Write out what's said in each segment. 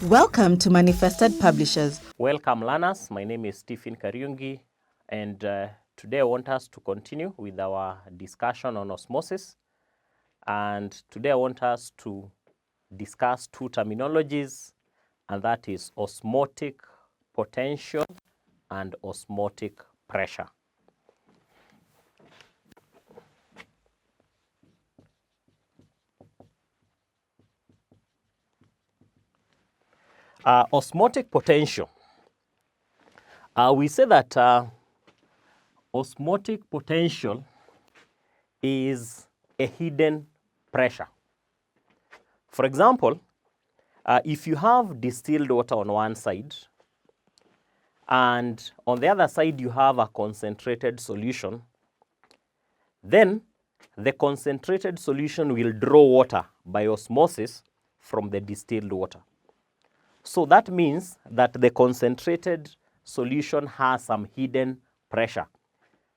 Welcome to Manifested Publishers. Welcome learners, my name is Stephen Kariungi, and today I want us to continue with our discussion on osmosis. And today I want us to discuss two terminologies, and that is osmotic potential and osmotic pressure. Osmotic potential. We say that osmotic potential is a hidden pressure. For example, if you have distilled water on one side, and on the other side you have a concentrated solution, then the concentrated solution will draw water by osmosis from the distilled water. So that means that the concentrated solution has some hidden pressure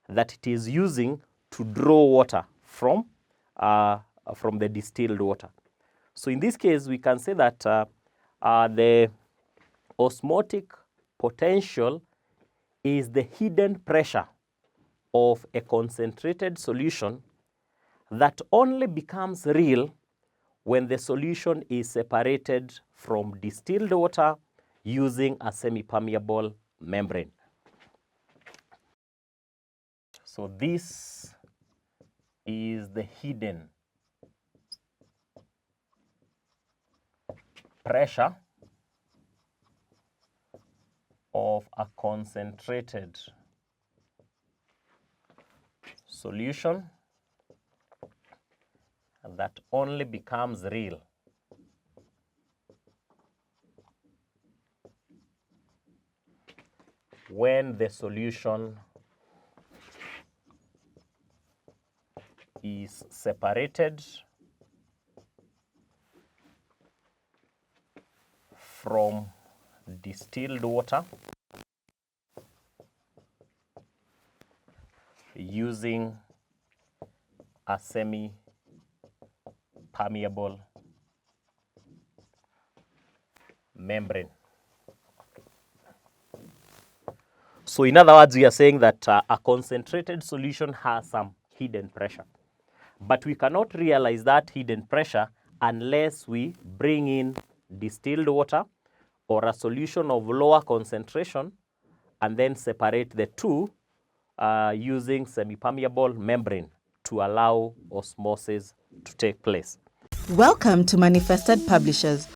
that it is using to draw water from the distilled water. So in this case, we can say that the osmotic potential is the hidden pressure of a concentrated solution that only becomes real when the solution is separated from distilled water using a semi-permeable membrane. So this is the hidden pressure of a concentrated solution that only becomes real when the solution is separated from distilled water using a semi-permeable membrane. So in other words, we are saying that a concentrated solution has some hidden pressure. But we cannot realize that hidden pressure unless we bring in distilled water or a solution of lower concentration and then separate the two using semi-permeable membrane to allow osmosis to take place. Welcome to Manifested Publishers.